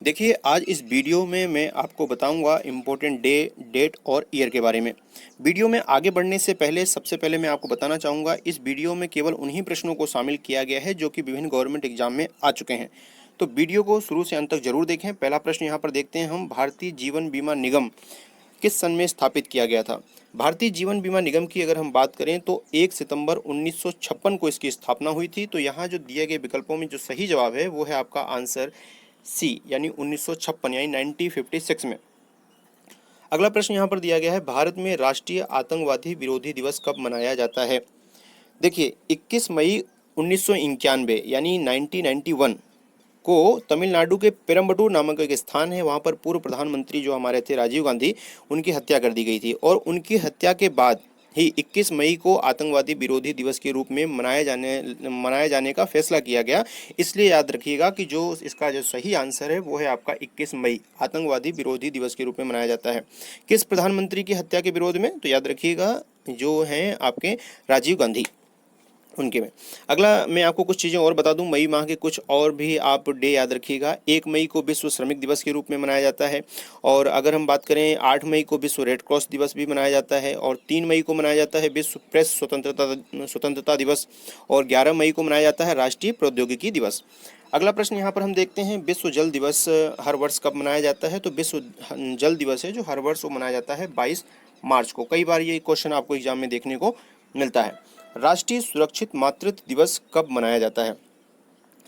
देखिए, आज इस वीडियो में मैं आपको बताऊंगा इम्पोर्टेंट डे, डेट और ईयर के बारे में। वीडियो में आगे बढ़ने से पहले सबसे पहले मैं आपको बताना चाहूँगा, इस वीडियो में केवल उन्हीं प्रश्नों को शामिल किया गया है जो कि विभिन्न गवर्नमेंट एग्जाम में आ चुके हैं। तो वीडियो को शुरू से अंत तक जरूर देखें। पहला प्रश्न यहाँ पर देखते हैं हम, भारतीय जीवन बीमा निगम किस सन में स्थापित किया गया था? भारतीय जीवन बीमा निगम की अगर हम बात करें तो 1 सितंबर 1956 को इसकी स्थापना हुई थी। तो यहाँ जो दिए गए विकल्पों में जो सही जवाब है वो है आपका आंसर सी, यानी 1956 यानी 1956 में। अगला प्रश्न यहाँ पर दिया गया है, भारत में राष्ट्रीय आतंकवादी विरोधी दिवस कब मनाया जाता है? देखिए, 21 मई 1991 यानी 1991 को तमिलनाडु के पेरम्बटूर नामक एक स्थान है, वहाँ पर पूर्व प्रधानमंत्री जो हमारे थे राजीव गांधी, उनकी हत्या कर दी गई थी और उनकी हत्या के बाद ही 21 मई को आतंकवादी विरोधी दिवस के रूप में मनाए जाने का फैसला किया गया। इसलिए याद रखिएगा कि जो इसका जो सही आंसर है वो है आपका 21 मई आतंकवादी विरोधी दिवस के रूप में मनाया जाता है। किस प्रधानमंत्री की हत्या के विरोध में? तो याद रखिएगा जो हैं आपके राजीव गांधी, उनके में। अगला मैं आपको कुछ चीज़ें और बता दूं, मई माह के कुछ और भी आप डे याद रखिएगा। 1 मई को विश्व श्रमिक दिवस के रूप में मनाया जाता है, और अगर हम बात करें 8 मई को विश्व रेड क्रॉस दिवस भी मनाया जाता है, और 3 मई को मनाया जाता है विश्व प्रेस स्वतंत्रता दिवस, और 11 मई को मनाया जाता है राष्ट्रीय प्रौद्योगिकी दिवस। अगला प्रश्न यहाँ पर हम देखते हैं, विश्व जल दिवस हर वर्ष कब मनाया जाता है? तो विश्व जल दिवस है जो हर वर्ष वो मनाया जाता है 22 मार्च को। कई बार ये क्वेश्चन आपको एग्जाम में देखने को मिलता है। राष्ट्रीय सुरक्षित मातृत्व दिवस कब मनाया जाता है?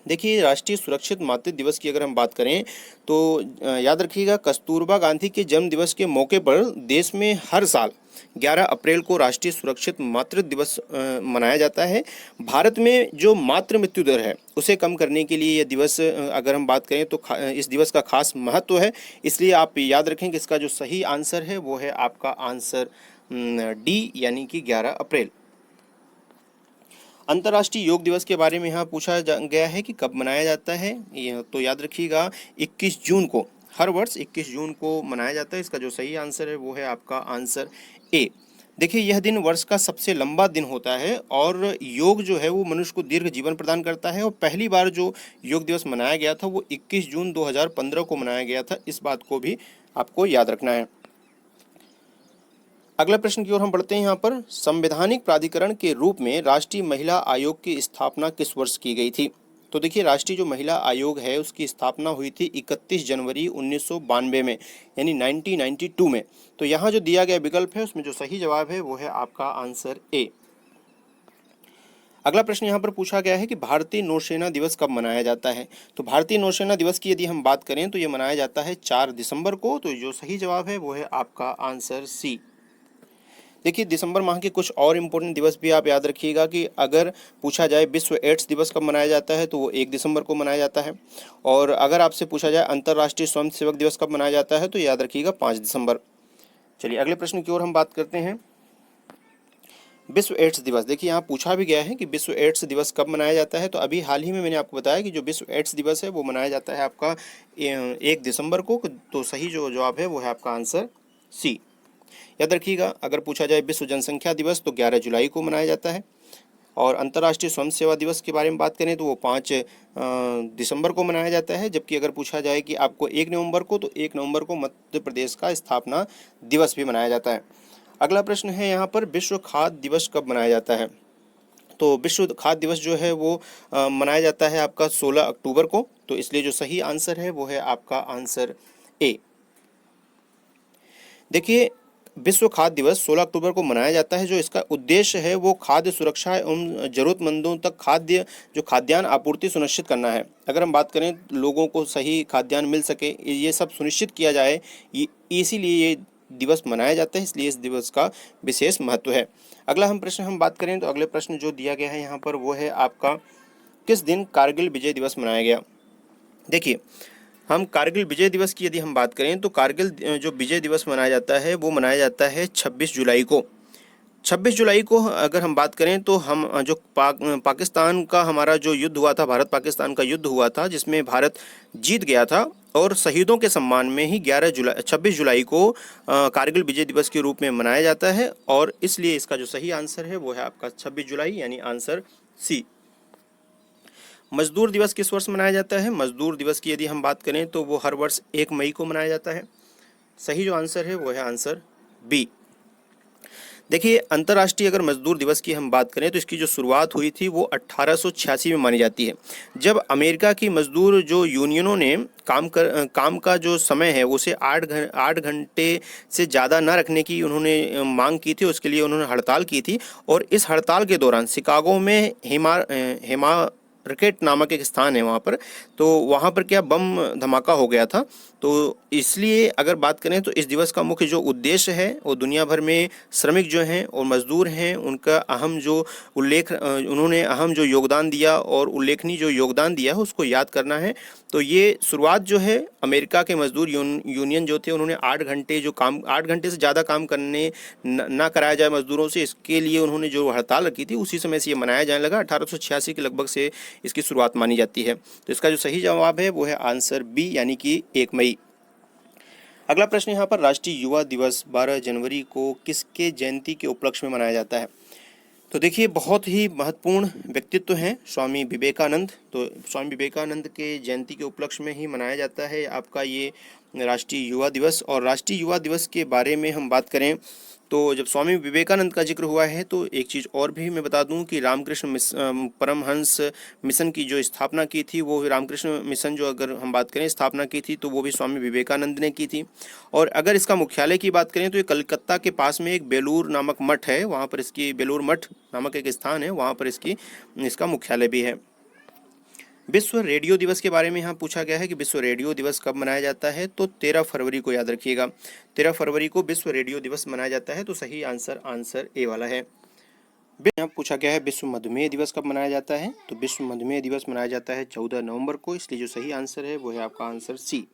देखिए, राष्ट्रीय सुरक्षित मातृत्व दिवस की अगर हम बात करें तो याद रखिएगा, कस्तूरबा गांधी के जन्म दिवस के मौके पर देश में हर साल 11 अप्रैल को राष्ट्रीय सुरक्षित मातृत्व दिवस मनाया जाता है। भारत में जो मातृ मृत्यु दर है उसे कम करने के लिए यह दिवस अगर हम बात करें तो इस दिवस का खास महत्व है। इसलिए आप याद रखें कि इसका जो सही आंसर है वो है आपका आंसर डी, यानी कि 11 अप्रैल। अंतर्राष्ट्रीय योग दिवस के बारे में यहाँ पूछा गया है कि कब मनाया जाता है। तो याद रखिएगा 21 जून को, हर वर्ष 21 जून को मनाया जाता है। इसका जो सही आंसर है वो है आपका आंसर ए। देखिए, यह दिन वर्ष का सबसे लंबा दिन होता है और योग जो है वो मनुष्य को दीर्घ जीवन प्रदान करता है। और पहली बार जो योग दिवस मनाया गया था वो 21 जून 2015 को मनाया गया था। इस बात को भी आपको याद रखना है। अगला प्रश्न की ओर हम बढ़ते हैं। यहाँ पर, संवैधानिक प्राधिकरण के रूप में राष्ट्रीय महिला आयोग की स्थापना किस वर्ष की गई थी? तो देखिए, राष्ट्रीय जो महिला आयोग है उसकी स्थापना हुई थी 31 जनवरी 1992 में, यानी 1992 में। तो यहाँ जो दिया गया विकल्प है उसमें जो सही जवाब है वो है आपका आंसर ए। अगला प्रश्न यहाँ पर पूछा गया है कि भारतीय नौसेना दिवस कब मनाया जाता है? तो भारतीय नौसेना दिवस की यदि हम बात करें तो ये मनाया जाता है 4 दिसंबर को। तो जो सही जवाब है वो है आपका आंसर सी। देखिए, दिसंबर माह के कुछ और इम्पोर्टेंट दिवस भी आप याद रखिएगा कि अगर पूछा जाए विश्व एड्स दिवस कब मनाया जाता है तो वो 1 दिसंबर को मनाया जाता है, और अगर आपसे पूछा जाए अंतर्राष्ट्रीय स्वयंसेवक दिवस कब मनाया जाता है तो याद रखिएगा 5 दिसंबर। चलिए अगले प्रश्न की ओर हम बात करते हैं। विश्व एड्स दिवस, देखिए यहाँ पूछा भी गया है कि विश्व एड्स दिवस कब मनाया जाता है। तो अभी हाल ही में मैंने आपको बताया कि जो विश्व एड्स दिवस है वो मनाया जाता है आपका 1 दिसंबर को। तो सही जो जवाब है वो है आपका आंसर सी। याद रखिएगा, अगर पूछा जाए विश्व जनसंख्या दिवस तो 11 जुलाई को मनाया जाता है, और अंतर्राष्ट्रीय स्वयं सेवा दिवस के बारे में बात करें तो वो 5 दिसंबर को मनाया जाता है। जबकि अगर पूछा जाए कि आपको 1 नवंबर को, तो 1 नवंबर को मध्य प्रदेश का स्थापना दिवस भी मनाया जाता है। अगला प्रश्न है यहाँ पर, विश्व खाद्य दिवस कब मनाया जाता है? तो विश्व खाद्य दिवस जो है वो मनाया जाता है आपका 16 अक्टूबर को। तो इसलिए जो सही आंसर है वो है आपका आंसर ए। देखिए, विश्व खाद्य दिवस 16 अक्टूबर को मनाया जाता है। जो इसका उद्देश्य है वो खाद्य सुरक्षा एवं जरूरतमंदों तक खाद्यान्न आपूर्ति सुनिश्चित करना है। अगर हम बात करें लोगों को सही खाद्यान्न मिल सके, ये सब सुनिश्चित किया जाए, इसीलिए ये दिवस मनाया जाता है। इसलिए इस दिवस का विशेष महत्व है। अगला हम बात करें तो अगले प्रश्न जो दिया गया है यहाँ पर वो है आपका, किस दिन कारगिल विजय दिवस मनाया गया? देखिए, हम कारगिल विजय दिवस की यदि हम बात करें तो कारगिल जो विजय दिवस मनाया जाता है वो मनाया जाता है 26 जुलाई को। 26 जुलाई को अगर हम बात करें तो हम जो पाकिस्तान का हमारा जो युद्ध हुआ था, भारत पाकिस्तान का युद्ध हुआ था जिसमें भारत जीत गया था, और शहीदों के सम्मान में ही 26 जुलाई को कारगिल विजय दिवस के रूप में मनाया जाता है। और इसलिए इसका जो सही आंसर है वो है आपका 26 जुलाई, यानी आंसर सी। मजदूर दिवस किस वर्ष मनाया जाता है? मजदूर दिवस की यदि हम बात करें तो वो हर वर्ष 1 मई को मनाया जाता है। सही जो आंसर है वो है आंसर बी। देखिए, अंतर्राष्ट्रीय अगर मजदूर दिवस की हम बात करें तो इसकी जो शुरुआत हुई थी वो 1886 में मानी जाती है, जब अमेरिका की मजदूर जो यूनियनों ने काम का जो समय है उसे 8 घंटे से ज़्यादा न रखने की उन्होंने मांग की थी। उसके लिए उन्होंने हड़ताल की थी और इस हड़ताल के दौरान शिकागो में हेमा रकेट नामक एक स्थान है वहाँ पर, तो वहाँ पर क्या बम धमाका हो गया था। तो इसलिए अगर बात करें तो इस दिवस का मुख्य जो उद्देश्य है वो दुनिया भर में श्रमिक जो हैं और मजदूर हैं उनका अहम जो उन्होंने अहम जो योगदान दिया और उल्लेखनीय जो योगदान दिया है उसको याद करना है। तो ये शुरुआत जो है अमेरिका के मजदूर यूनियन जो थे उन्होंने 8 घंटे से ज़्यादा काम करने ना कराया जाए मजदूरों से, इसके लिए उन्होंने जो हड़ताल रखी थी उसी समय से ये मनाया जाने लगा। 1886 के लगभग से इसकी शुरुआत मानी जाती है। तो इसका जो सही जवाब है वो है आंसर बी, यानी कि 1 मई। अगला प्रश्न यहाँ पर, राष्ट्रीय युवा दिवस 12 जनवरी को किसके जयंती के उपलक्ष्य में मनाया जाता है? तो देखिए, बहुत ही महत्वपूर्ण व्यक्तित्व हैं स्वामी विवेकानंद। तो स्वामी विवेकानंद के जयंती के उपलक्ष्य में ही मनाया जाता है आपका ये राष्ट्रीय युवा दिवस। और राष्ट्रीय युवा दिवस के बारे में हम बात करें तो जब स्वामी विवेकानंद का जिक्र हुआ है तो एक चीज़ और भी मैं बता दूं कि परमहंस मिशन की जो स्थापना की थी, वो रामकृष्ण मिशन जो अगर हम बात करें स्थापना की थी तो वो भी स्वामी विवेकानंद ने की थी। और अगर इसका मुख्यालय की बात करें तो ये कलकत्ता के पास में एक बेलूर नामक मठ है, वहाँ पर इसकी बेलूर मठ नामक एक स्थान है, वहाँ पर इसका मुख्यालय भी है। विश्व रेडियो दिवस के बारे में यहाँ पूछा गया है कि विश्व रेडियो दिवस कब मनाया जाता है? तो 13 फरवरी को, याद रखिएगा 13 फरवरी को विश्व रेडियो दिवस मनाया जाता है। तो सही आंसर ए वाला है। यहाँ पूछा गया है विश्व मधुमेह दिवस कब मनाया जाता है? तो विश्व मधुमेह दिवस मनाया जाता है 14 नवंबर को, इसलिए जो सही आंसर है वो है आपका आंसर सी।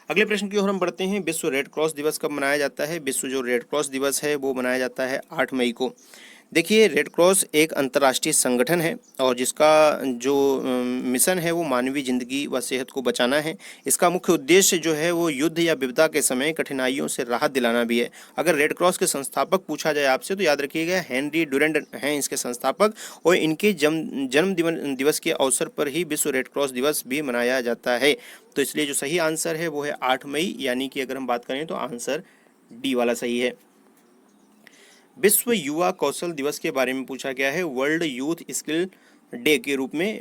अगले प्रश्न की ओर हम बढ़ते हैं। विश्व रेड क्रॉस दिवस कब मनाया जाता है? विश्व जो रेड क्रॉस दिवस है वो मनाया जाता है 8 मई को। देखिए, रेड क्रॉस एक अंतर्राष्ट्रीय संगठन है और जिसका जो मिशन है वो मानवीय जिंदगी व सेहत को बचाना है। इसका मुख्य उद्देश्य जो है वो युद्ध या विपदा के समय कठिनाइयों से राहत दिलाना भी है। अगर रेड क्रॉस के संस्थापक पूछा जाए आपसे तो याद रखिएगा हेनरी डुरेंट हैं इसके संस्थापक, और इनके जन्म दिवस के अवसर पर ही विश्व रेड क्रॉस दिवस भी मनाया जाता है। तो इसलिए जो सही आंसर है वो है 8 मई, यानी कि अगर हम बात करें तो आंसर डी वाला सही है। विश्व युवा कौशल दिवस के बारे में पूछा गया है। वर्ल्ड यूथ स्किल डे के रूप में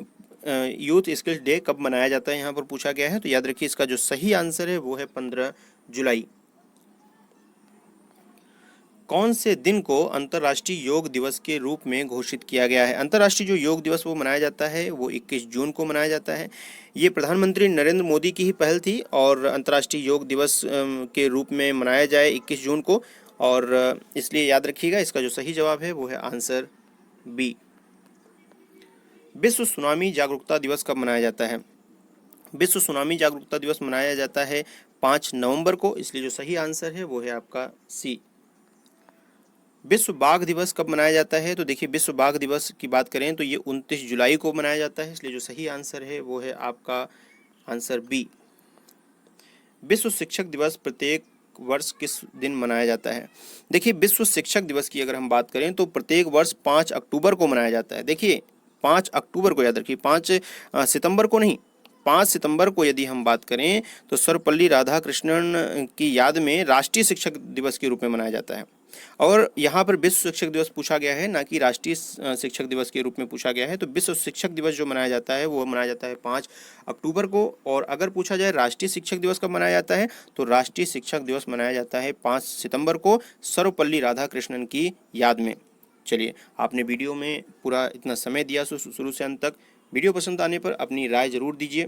यूथ स्किल डे कब मनाया जाता है यहाँ पर पूछा गया है। तो याद रखिए इसका जो सही आंसर है वो है 15 जुलाई। कौन से दिन को अंतर्राष्ट्रीय योग दिवस के रूप में घोषित किया गया है? अंतर्राष्ट्रीय जो योग दिवस वो मनाया जाता है वो 21 जून को मनाया जाता है। ये प्रधानमंत्री नरेंद्र मोदी की ही पहल थी और अंतर्राष्ट्रीय योग दिवस के रूप में मनाया जाए 21 जून को, और इसलिए याद रखिएगा इसका जो सही जवाब है वो है आंसर बी। विश्व सुनामी जागरूकता दिवस कब मनाया जाता है? विश्व सुनामी जागरूकता दिवस मनाया जाता है 5 नवंबर को, इसलिए जो सही आंसर है वो है आपका सी। विश्व बाघ दिवस कब मनाया जाता है? तो देखिए, विश्व बाघ दिवस की बात करें तो ये 29 जुलाई को मनाया जाता है, इसलिए जो सही आंसर है वो है आपका आंसर बी। विश्व शिक्षक दिवस प्रत्येक वर्ष किस दिन मनाया जाता है? देखिए, विश्व शिक्षक दिवस की अगर हम बात करें तो प्रत्येक वर्ष 5 अक्टूबर को मनाया जाता है। देखिए, 5 अक्टूबर को, याद रखिए 5 सितंबर को नहीं, 5 सितंबर को यदि हम बात करें तो सर्वपल्ली राधाकृष्णन की याद में राष्ट्रीय शिक्षक दिवस के रूप में मनाया जाता है। और यहाँ पर विश्व शिक्षक दिवस पूछा गया है, ना कि राष्ट्रीय शिक्षक दिवस के रूप में पूछा गया है। तो विश्व शिक्षक दिवस जो मनाया जाता है वो मनाया जाता है 5 अक्टूबर को। और अगर पूछा जाए राष्ट्रीय शिक्षक दिवस कब मनाया जाता है तो राष्ट्रीय शिक्षक दिवस मनाया जाता है 5 सितंबर को सर्वपल्ली राधाकृष्णन की याद में। चलिए, आपने वीडियो में पूरा इतना समय दिया शुरू से अंत तक। वीडियो पसंद आने पर अपनी राय ज़रूर दीजिए।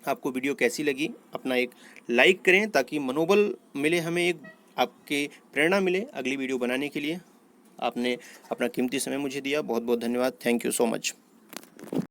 आपको वीडियो कैसी लगी अपना एक लाइक करें ताकि मनोबल मिले, हमें एक आपकी प्रेरणा मिले अगली वीडियो बनाने के लिए। आपने अपना कीमती समय मुझे दिया, बहुत बहुत धन्यवाद। Thank you so much.